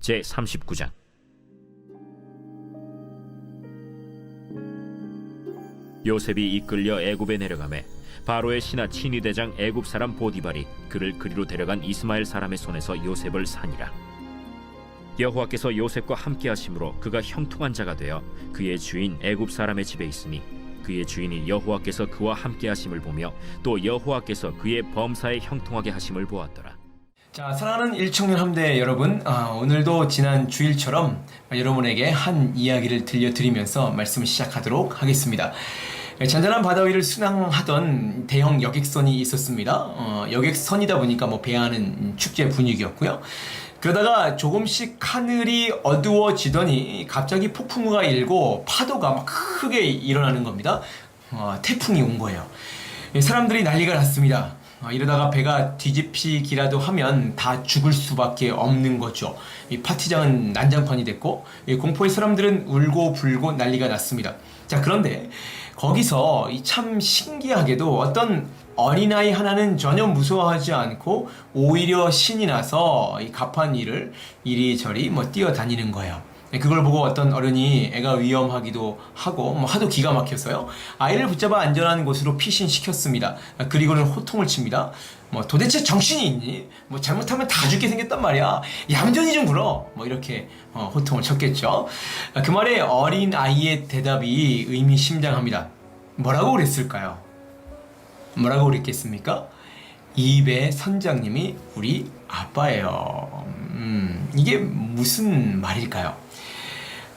제39장. 요셉이 이끌려 애굽에 내려가매 바로의 신하 친위대장 애굽 사람 보디발이 그를 그리로 데려간 이스마엘 사람의 손에서 요셉을 산이라. 여호와께서 요셉과 함께 하심으로 그가 형통한 자가 되어 그의 주인 애굽 사람의 집에 있으니 그의 주인이 여호와께서 그와 함께 하심을 보며 또 여호와께서 그의 범사에 형통하게 하심을 보았더라. 자, 사랑하는 일청년 함대 여러분, 오늘도 지난 주일처럼 여러분에게 한 이야기를 들려드리면서 말씀을 시작하도록 하겠습니다. 잔잔한 바다 위를 순항하던 대형 여객선이 있었습니다. 여객선이다 보니까 배하는 축제 분위기였고요. 그러다가 조금씩 하늘이 어두워지더니 갑자기 폭풍우가 일고 파도가 막 크게 일어나는 겁니다. 태풍이 온 거예요. 사람들이 난리가 났습니다. 이러다가 배가 뒤집히기라도 하면 다 죽을 수밖에 없는 거죠. 이 파티장은 난장판이 됐고 공포의 사람들은 울고 불고 난리가 났습니다. 자, 그런데 거기서 참 신기하게도 어떤 어린아이 하나는 전혀 무서워하지 않고 오히려 신이 나서 이 갑판 위를 이리저리 뛰어다니는 거예요. 그걸 보고 어떤 어른이 애가 위험하기도 하고 하도 기가 막혀서요, 아이를 붙잡아 안전한 곳으로 피신시켰습니다. 그리고는 호통을 칩니다. 도대체 정신이 있니? 잘못하면 다 죽게 생겼단 말이야. 얌전히 좀 굴어. 이렇게 호통을 쳤겠죠. 그 말에 어린 아이의 대답이 의미심장합니다. 뭐라고 그랬을까요? 뭐라고 그랬겠습니까? 이배 선장님이 우리 아빠예요. 이게 무슨 말일까요?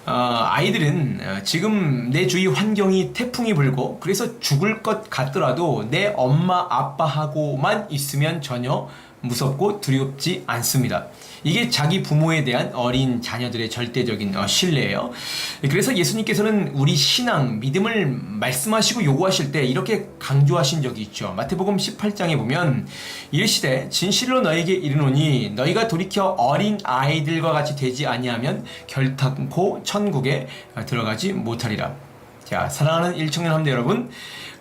아이들은 지금 내 주위 환경이 태풍이 불고 그래서 죽을 것 같더라도 내 엄마 아빠하고만 있으면 전혀 무섭고 두렵지 않습니다. 이게 자기 부모에 대한 어린 자녀들의 절대적인 신뢰예요. 그래서 예수님께서는 우리 신앙, 믿음을 말씀하시고 요구하실 때 이렇게 강조하신 적이 있죠. 마태복음 18장에 보면 이르시되 진실로 너에게 이르노니 너희가 돌이켜 어린 아이들과 같이 되지 아니하면 결탄코 천국에 들어가지 못하리라. 자, 사랑하는 일청년 함대 여러분,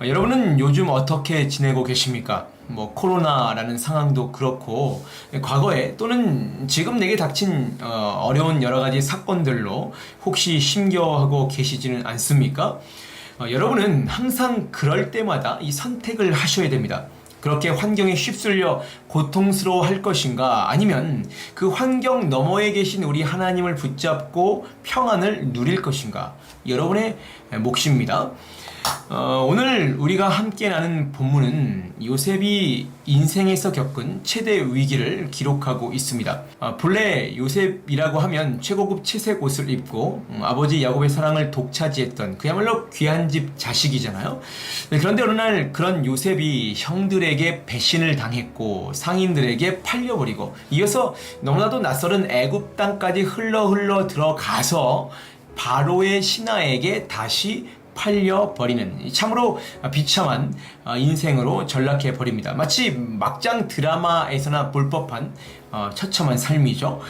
여러분은 요즘 어떻게 지내고 계십니까? 코로나라는 상황도 그렇고 과거에 또는 지금 내게 닥친 어려운 여러 가지 사건들로 혹시 힘겨워하고 계시지는 않습니까? 여러분은 항상 그럴 때마다 이 선택을 하셔야 됩니다. 그렇게 환경에 휩쓸려 고통스러워 할 것인가, 아니면 그 환경 너머에 계신 우리 하나님을 붙잡고 평안을 누릴 것인가, 여러분의 몫입니다. 오늘 우리가 함께 나눈 본문은 요셉이 인생에서 겪은 최대 위기를 기록하고 있습니다. 본래 요셉이라고 하면 최고급 채색 옷을 입고 아버지 야곱의 사랑을 독차지했던 그야말로 귀한 집 자식이잖아요. 그런데 어느 날 그런 요셉이 형들에게 배신을 당했고 상인들에게 팔려버리고 이어서 너무나도 낯설은 애굽 땅까지 흘러 들어가서 바로의 신하에게 다시 팔려버리는 참으로 비참한 인생으로 전락해버립니다. 마치 막장 드라마에서나 볼 법한 처참한 삶이죠.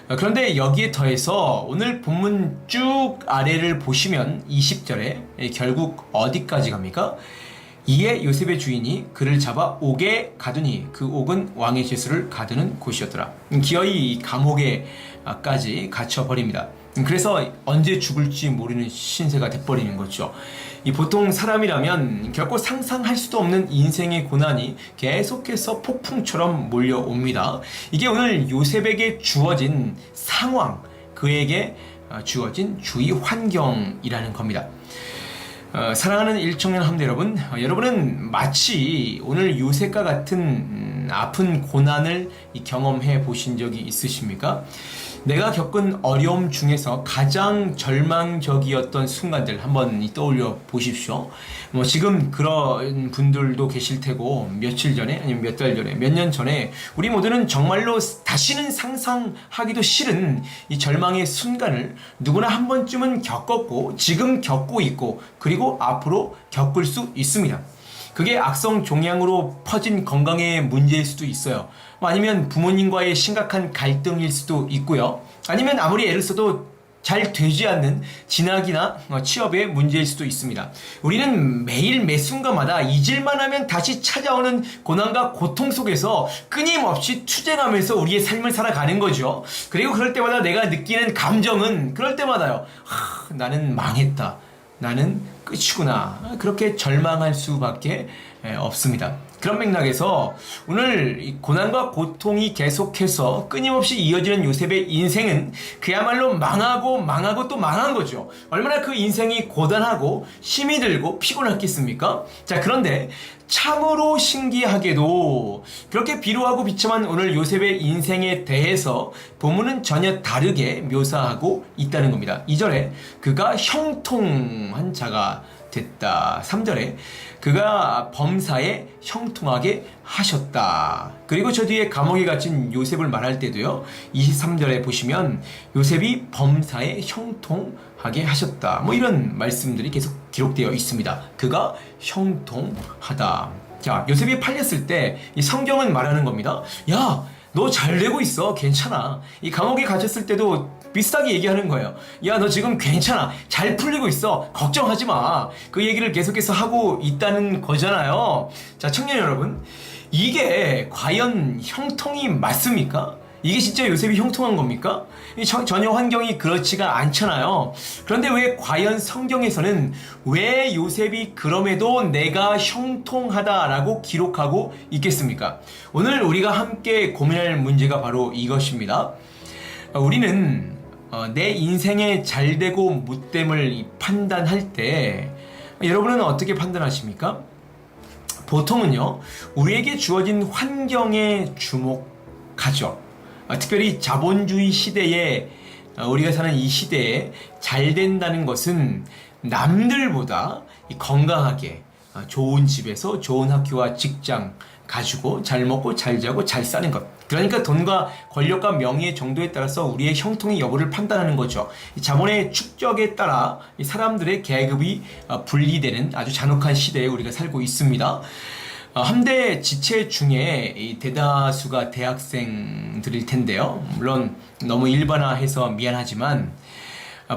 그런데 여기에 더해서 오늘 본문 쭉 아래를 보시면 20절에 결국 어디까지 갑니까? 이에 요셉의 주인이 그를 잡아 옥에 가두니 그 옥은 왕의 죄수를 가두는 곳이었더라. 기어이 감옥에까지 갇혀버립니다. 그래서 언제 죽을지 모르는 신세가 돼버리는 거죠. 보통 사람이라면 결코 상상할 수도 없는 인생의 고난이 계속해서 폭풍처럼 몰려옵니다. 이게 오늘 요셉에게 주어진 상황, 그에게 주어진 주위 환경이라는 겁니다. 사랑하는 일청년 함대 여러분, 여러분은 마치 오늘 요셉과 같은 아픈 고난을 경험해 보신 적이 있으십니까? 내가 겪은 어려움 중에서 가장 절망적이었던 순간들 한번 떠올려 보십시오. 지금 그런 분들도 계실 테고, 며칠 전에 아니면 몇 달 전에, 몇 년 전에 우리 모두는 정말로 다시는 상상하기도 싫은 이 절망의 순간을 누구나 한 번쯤은 겪었고 지금 겪고 있고 그리고 앞으로 겪을 수 있습니다. 그게 악성 종양으로 퍼진 건강의 문제일 수도 있어요. 아니면 부모님과의 심각한 갈등일 수도 있고요. 아니면 아무리 애를 써도 잘 되지 않는 진학이나 취업의 문제일 수도 있습니다. 우리는 매일 매 순간마다 잊을만 하면 다시 찾아오는 고난과 고통 속에서 끊임없이 투쟁하면서 우리의 삶을 살아가는 거죠. 그리고 그럴 때마다 내가 느끼는 감정은 그럴 때마다요. 나는 망했다. 나는 끝이구나. 그렇게 절망할 수밖에 없습니다. 그런 맥락에서 오늘 이 고난과 고통이 계속해서 끊임없이 이어지는 요셉의 인생은 그야말로 망하고 또 망한 거죠. 얼마나 그 인생이 고단하고 힘이 들고 피곤했겠습니까? 자, 그런데 참으로 신기하게도 그렇게 비루하고 비참한 오늘 요셉의 인생에 대해서 본문은 전혀 다르게 묘사하고 있다는 겁니다. 2절에 그가 형통한 자가 됐다. 3절에 그가 범사에 형통하게 하셨다. 그리고 저 뒤에 감옥에 갇힌 요셉을 말할 때도요. 23절에 보시면 요셉이 범사에 형통하게 하셨다. 뭐 이런 말씀들이 계속 기록되어 있습니다. 그가 형통하다. 자, 요셉이 팔렸을 때 이 성경은 말하는 겁니다. 야, 너 잘 되고 있어. 괜찮아. 이 감옥에 갇혔을 때도 비슷하게 얘기하는 거예요. 야, 너 지금 괜찮아. 잘 풀리고 있어. 걱정하지 마. 그 얘기를 계속해서 하고 있다는 거잖아요. 자, 청년 여러분. 이게 과연 형통이 맞습니까? 이게 진짜 요셉이 형통한 겁니까? 전혀 환경이 그렇지가 않잖아요. 그런데 왜 과연 성경에서는 왜 요셉이 그럼에도 내가 형통하다라고 기록하고 있겠습니까? 오늘 우리가 함께 고민할 문제가 바로 이것입니다. 우리는 내 인생의 잘되고 못됨을 판단할 때 여러분은 어떻게 판단하십니까? 보통은요, 우리에게 주어진 환경에 주목하죠. 특별히 자본주의 시대에 우리가 사는 이 시대에 잘 된다는 것은 남들보다 건강하게 좋은 집에서 좋은 학교와 직장 가지고 잘 먹고 잘 자고 잘 사는 것. 그러니까 돈과 권력과 명예의 정도에 따라서 우리의 형통의 여부를 판단하는 거죠. 자본의 축적에 따라 사람들의 계급이 분리되는 아주 잔혹한 시대에 우리가 살고 있습니다. 함대 지체 중에 이 대다수가 대학생들일 텐데요. 물론 너무 일반화해서 미안하지만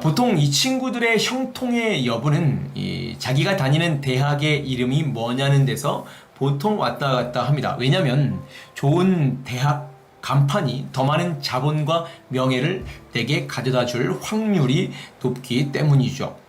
보통 이 친구들의 형통의 여부는 자기가 다니는 대학의 이름이 뭐냐는 데서 보통 왔다 갔다 합니다. 왜냐하면 좋은 대학 간판이 더 많은 자본과 명예를 내게 가져다 줄 확률이 높기 때문이죠.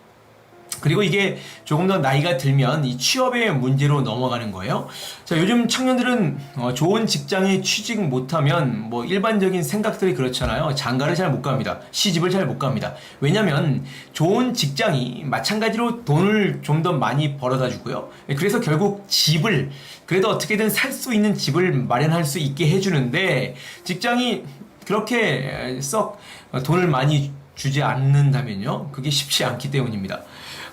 그리고 이게 조금 더 나이가 들면 이 취업의 문제로 넘어가는 거예요. 자, 요즘 청년들은 좋은 직장에 취직 못하면 뭐 일반적인 생각들이 그렇잖아요. 장가를 잘 못 갑니다. 시집을 잘 못 갑니다. 왜냐면 좋은 직장이 마찬가지로 돈을 좀 더 많이 벌어다 주고요. 그래서 결국 집을 그래도 어떻게든 살 수 있는 집을 마련할 수 있게 해주는데 직장이 그렇게 썩 돈을 많이 주지 않는다면요. 그게 쉽지 않기 때문입니다.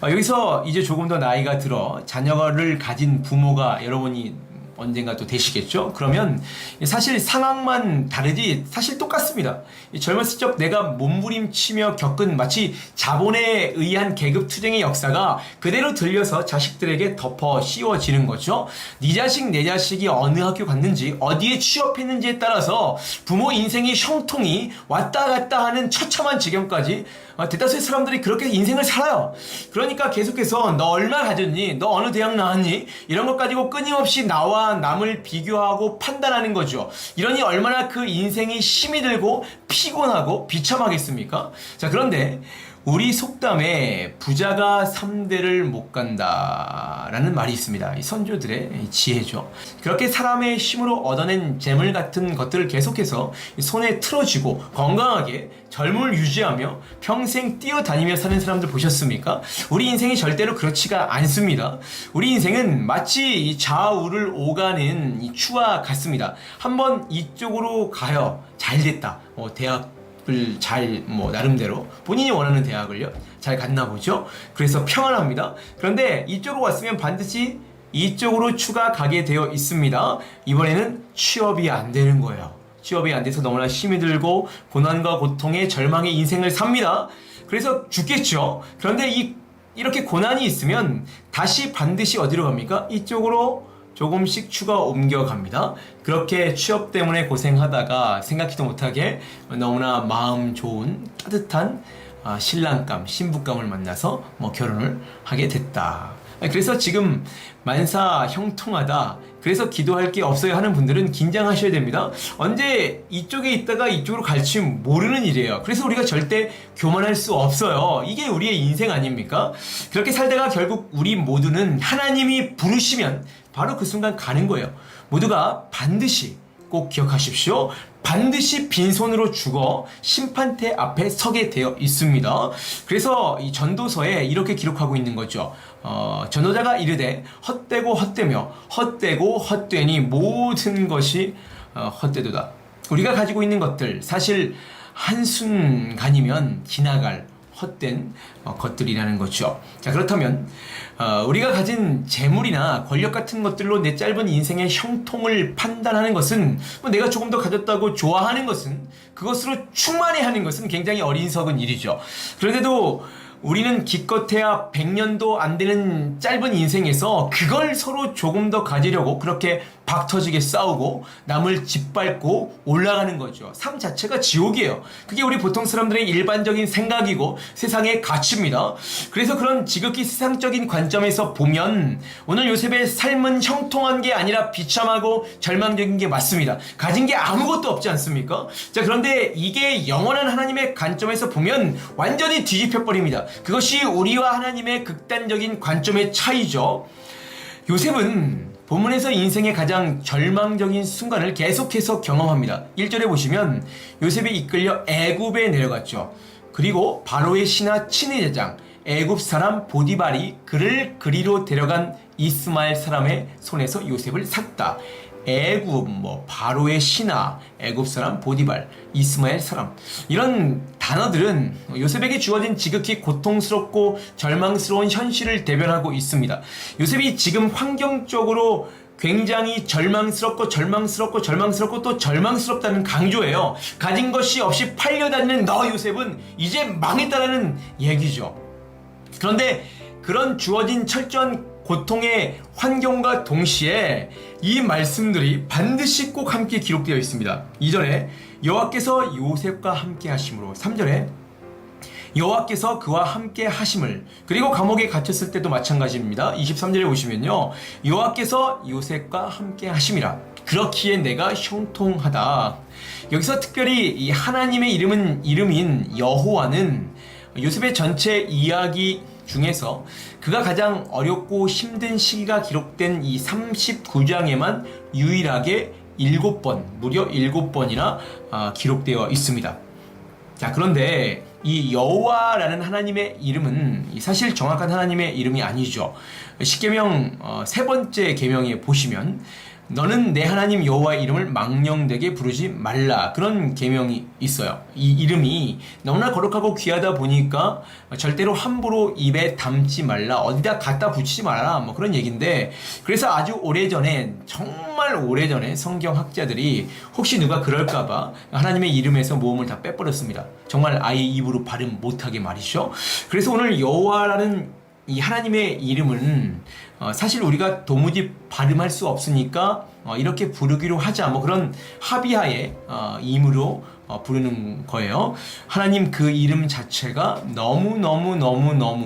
여기서 이제 조금 더 나이가 들어 자녀를 가진 부모가 여러분이 언젠가 또 되시겠죠? 그러면 사실 상황만 다르지 사실 똑같습니다. 젊었을 적 내가 몸부림치며 겪은 마치 자본에 의한 계급 투쟁의 역사가 그대로 들려서 자식들에게 덮어 씌워지는 거죠. 네 자식 내 자식이 어느 학교 갔는지 어디에 취업했는지에 따라서 부모 인생의 형통이 왔다 갔다 하는 처참한 지경까지 대다수의 사람들이 그렇게 인생을 살아요. 그러니까 계속해서 너 얼마 가졌니? 너 어느 대학 나왔니? 이런 것 가지고 끊임없이 나와 남을 비교하고 판단하는 거죠. 이러니 얼마나 그 인생이 힘이 들고 피곤하고 비참하겠습니까? 자, 그런데 우리 속담에 부자가 3대를 못 간다라는 말이 있습니다. 이 선조들의 지혜죠. 그렇게 사람의 힘으로 얻어낸 재물 같은 것들을 계속해서 손에 틀어쥐고 건강하게 젊음을 유지하며 평생 뛰어다니며 사는 사람들 보셨습니까? 우리 인생이 절대로 그렇지가 않습니다. 우리 인생은 마치 이 좌우를 오가는 이 추와 같습니다. 한번 이쪽으로 가요. 잘 됐다. 대학 잘 나름대로 본인이 원하는 대학을요 잘 갔나 보죠. 그래서 평안합니다. 그런데 이쪽으로 왔으면 반드시 이쪽으로 추가 가게 되어 있습니다. 이번에는 취업이 안 되는 거예요. 취업이 안 돼서 너무나 힘이 들고 고난과 고통의 절망의 인생을 삽니다. 그래서 죽겠죠. 그런데 이렇게 고난이 있으면 다시 반드시 어디로 갑니까? 이쪽으로 조금씩 추가 옮겨갑니다. 그렇게 취업 때문에 고생하다가 생각지도 못하게 너무나 마음 좋은 따뜻한 신랑감, 신부감을 만나서 뭐 결혼을 하게 됐다. 그래서 지금 만사 형통하다, 그래서 기도할 게 없어요 하는 분들은 긴장하셔야 됩니다. 언제 이쪽에 있다가 이쪽으로 갈지 모르는 일이에요. 그래서 우리가 절대 교만할 수 없어요. 이게 우리의 인생 아닙니까? 그렇게 살다가 결국 우리 모두는 하나님이 부르시면 바로 그 순간 가는 거예요. 모두가 반드시 꼭 기억하십시오. 반드시 빈손으로 죽어 심판대 앞에 서게 되어 있습니다. 그래서 이 전도서에 이렇게 기록하고 있는 거죠. 전도자가 이르되 헛되고 헛되며 헛되고 헛되니 모든 것이 헛되도다. 우리가 가지고 있는 것들 사실 한순간이면 지나갈 헛된 것들이라는 거죠. 자, 그렇다면 우리가 가진 재물이나 권력 같은 것들로 내 짧은 인생의 형통을 판단하는 것은, 내가 조금 더 가졌다고 좋아하는 것은, 그것으로 충만해하는 것은 굉장히 어리석은 일이죠. 그런데도 우리는 기껏해야 100년도 안 되는 짧은 인생에서 그걸 서로 조금 더 가지려고 그렇게 박터지게 싸우고 남을 짓밟고 올라가는 거죠. 삶 자체가 지옥이에요. 그게 우리 보통 사람들의 일반적인 생각이고 세상의 가치입니다. 그래서 그런 지극히 세상적인 관점에서 보면 오늘 요셉의 삶은 형통한 게 아니라 비참하고 절망적인 게 맞습니다. 가진 게 아무것도 없지 않습니까? 자, 그런데 이게 영원한 하나님의 관점에서 보면 완전히 뒤집혀버립니다. 그것이 우리와 하나님의 극단적인 관점의 차이죠. 요셉은 본문에서 인생의 가장 절망적인 순간을 계속해서 경험합니다. 1절에 보시면 요셉이 이끌려 애굽에 내려갔죠. 그리고 바로의 신하 친위대장 애굽 사람 보디발이 그를 그리로 데려간 이스마엘 사람의 손에서 요셉을 샀다. 애굽, 바로의 신하, 애굽 사람 보디발, 이스마엘 사람, 이런 단어들은 요셉에게 주어진 지극히 고통스럽고 절망스러운 현실을 대변하고 있습니다. 요셉이 지금 환경적으로 굉장히 절망스럽고 또 절망스럽다는 강조예요. 가진 것이 없이 팔려다니는 너 요셉은 이제 망했다라는 얘기죠. 그런데 그런 주어진 철저한 고통의 환경과 동시에 이 말씀들이 반드시 꼭 함께 기록되어 있습니다. 2절에 여호와께서 요셉과 함께 하심으로, 3절에 여호와께서 그와 함께 하심을, 그리고 감옥에 갇혔을 때도 마찬가지입니다. 23절에 보시면요, 여호와께서 요셉과 함께 하심이라 그렇기에 내가 형통하다. 여기서 특별히 이 하나님의 이름인 여호와는 요셉의 전체 이야기 중에서 그가 가장 어렵고 힘든 시기가 기록된 이 39장에만 유일하게 7번, 무려 7번이나 기록되어 있습니다. 자, 그런데 이 여호와라는 하나님의 이름은 사실 정확한 하나님의 이름이 아니죠. 십계명 3번째 계명에 보시면 너는 내 하나님 여호와의 이름을 망령되게 부르지 말라, 그런 계명이 있어요. 이 이름이 너무나 거룩하고 귀하다 보니까 절대로 함부로 입에 담지 말라, 어디다 갖다 붙이지 말아라, 그런 얘기인데, 그래서 아주 오래전에, 정말 오래전에 성경학자들이 혹시 누가 그럴까봐 하나님의 이름에서 모음을 다 빼버렸습니다. 정말 아예 입으로 발음 못하게 말이죠. 그래서 오늘 여호와라는 이 하나님의 이름은 사실 우리가 도무지 발음할 수 없으니까 이렇게 부르기로 하자, 그런 합의하에 임으로 부르는 거예요. 하나님 그 이름 자체가 너무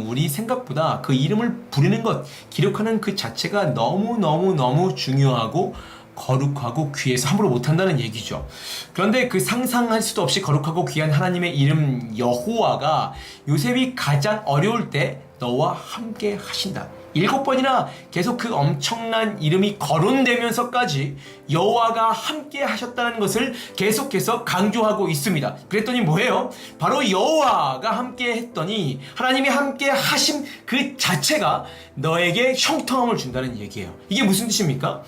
우리 생각보다 그 이름을 부르는 것, 기록하는 그 자체가 너무 중요하고 거룩하고 귀해서 함부로 못한다는 얘기죠. 그런데 그 상상할 수도 없이 거룩하고 귀한 하나님의 이름 여호와가 요셉이 가장 어려울 때 너와 함께 하신다, 7번이나 계속 그 엄청난 이름이 거론되면서까지 여호와가 함께 하셨다는 것을 계속해서 강조하고 있습니다. 그랬더니 뭐예요? 바로 여호와가 함께 했더니 하나님이 함께 하심 그 자체가 너에게 형통함을 준다는 얘기예요. 이게 무슨 뜻입니까?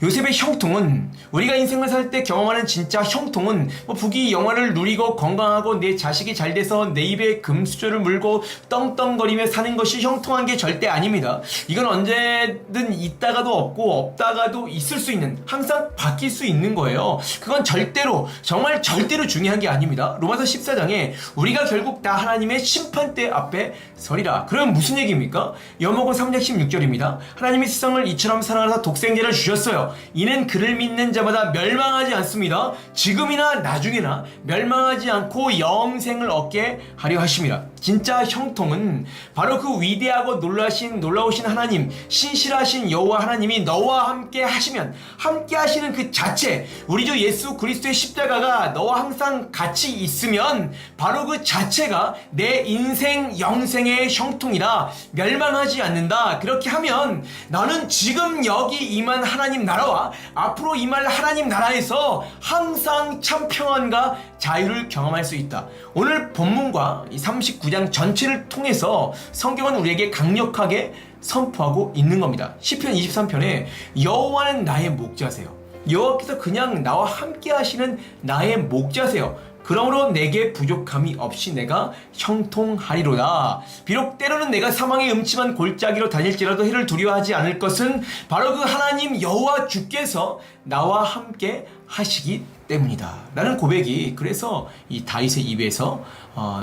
요셉의 형통은, 우리가 인생을 살 때 경험하는 진짜 형통은 부귀 영화를 누리고 건강하고 내 자식이 잘 돼서 내 입에 금수저를 물고 떵떵거리며 사는 것이 형통한 게 절대 아닙니다. 이건 언제든 있다가도 없고 없다가도 있을 수 있는, 항상 바뀔 수 있는 거예요. 그건 절대로, 정말 절대로 중요한 게 아닙니다. 로마서 14장에 우리가 결국 다 하나님의 심판대 앞에 서리라. 그러면 무슨 얘기입니까? 요한복음 3장 16절입니다. 하나님이 세상을 이처럼 사랑하사 독생자를 주셨어요. 이는 그를 믿는 자마다 멸망하지 않습니다. 지금이나 나중에나 멸망하지 않고 영생을 얻게 하려 하심이라. 진짜 형통은 바로 그 위대하고 놀라우신 하나님, 신실하신 여호와 하나님이 너와 함께 하시면 함께 하시는 그 자체, 우리 주 예수 그리스도의 십자가가 너와 항상 같이 있으면 바로 그 자체가 내 인생 영생의 형통이라 멸망하지 않는다. 그렇게 하면 너는 지금 여기 임한 하나님 나라와 앞으로 임할 하나님 나라에서 항상 참 평안과 자유를 경험할 수 있다. 오늘 본문과 이 39장 전체를 통해서 성경은 우리에게 강력하게 선포하고 있는 겁니다. 시편 23편에 여호와는 나의 목자세요. 여호와께서 그냥 나와 함께 하시는 나의 목자세요. 그러므로 내게 부족함이 없이 내가 형통하리로다. 비록 때로는 내가 사망의 음침한 골짜기로 다닐지라도 해를 두려워하지 않을 것은 바로 그 하나님 여호와 주께서 나와 함께 하시기 때문이다. 라는 고백이 그래서 이 다윗의 입에서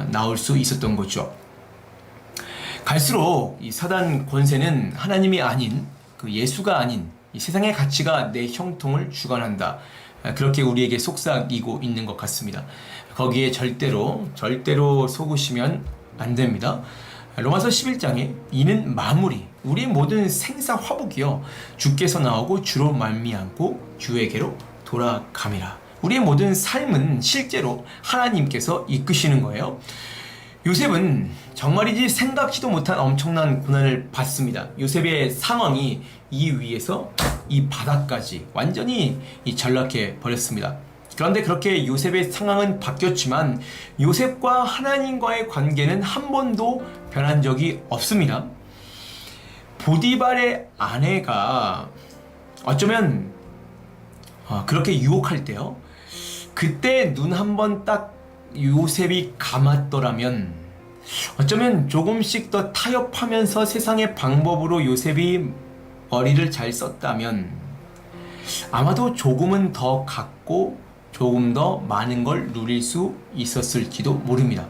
나올 수 있었던 거죠. 갈수록 이 사단 권세는 하나님이 아닌 그 예수가 아닌 이 세상의 가치가 내 형통을 주관한다. 그렇게 우리에게 속삭이고 있는 것 같습니다. 거기에 절대로 속으시면 안 됩니다. 로마서 11장에 이는 마무리, 우리의 모든 생사 화복이요 주께서 나오고 주로 말미암고 주에게로 돌아감이라. 우리의 모든 삶은 실제로 하나님께서 이끄시는 거예요. 요셉은 정말이지 생각지도 못한 엄청난 고난을 받습니다. 요셉의 상황이 이 위에서 이 바닥까지 완전히 전락해 버렸습니다. 그런데 그렇게 요셉의 상황은 바뀌었지만 요셉과 하나님과의 관계는 한 번도 변한 적이 없습니다. 보디발의 아내가 어쩌면 그렇게 유혹할 때요, 그때 눈 한 번 딱 요셉이 감았더라면 어쩌면 조금씩 더 타협하면서 세상의 방법으로 요셉이 머리를 잘 썼다면 아마도 조금은 더 갖고 조금 더 많은 걸 누릴 수 있었을지도 모릅니다.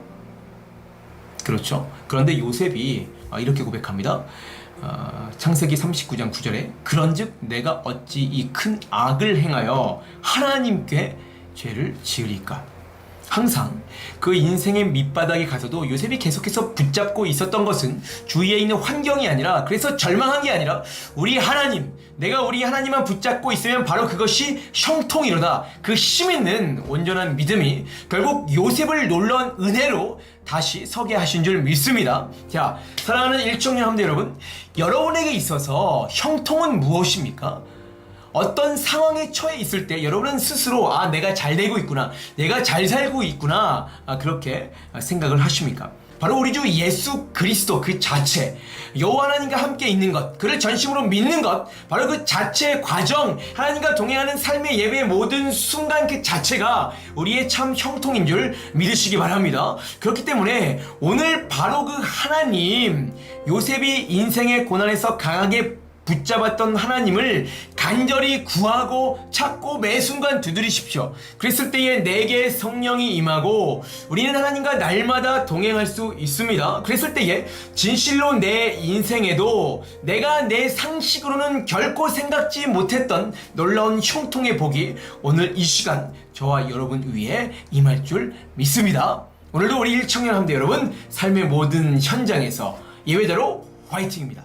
그렇죠? 그런데 요셉이 이렇게 고백합니다. 창세기 39장 9절에 그런즉 내가 어찌 이 큰 악을 행하여 하나님께 죄를 지으리까. 항상 그 인생의 밑바닥에 가서도 요셉이 계속해서 붙잡고 있었던 것은 주위에 있는 환경이 아니라, 그래서 절망한 게 아니라 우리 하나님, 내가 우리 하나님만 붙잡고 있으면 바로 그것이 형통이로다. 그 힘 있는 온전한 믿음이 결국 요셉을 놀라운 은혜로 다시 서게 하신 줄 믿습니다. 자, 사랑하는 일청년 함대 여러분, 여러분에게 있어서 형통은 무엇입니까? 어떤 상황에 처해 있을 때 여러분은 스스로 내가 잘 되고 있구나, 내가 잘 살고 있구나, 그렇게 생각을 하십니까? 바로 우리 주 예수 그리스도 그 자체, 여호와 하나님과 함께 있는 것, 그를 전심으로 믿는 것, 바로 그 자체의 과정, 하나님과 동행하는 삶의 예배의 모든 순간 그 자체가 우리의 참 형통인 줄 믿으시기 바랍니다. 그렇기 때문에 오늘 바로 그 하나님, 요셉이 인생의 고난에서 강하게 붙잡았던 하나님을 간절히 구하고 찾고 매 순간 두드리십시오. 그랬을 때에 내게 성령이 임하고 우리는 하나님과 날마다 동행할 수 있습니다. 그랬을 때에 진실로 내 인생에도 내가 내 상식으로는 결코 생각지 못했던 놀라운 형통의 복이 오늘 이 시간 저와 여러분 위에 임할 줄 믿습니다. 오늘도 우리 일청년 함대 여러분, 삶의 모든 현장에서 예외대로 화이팅입니다.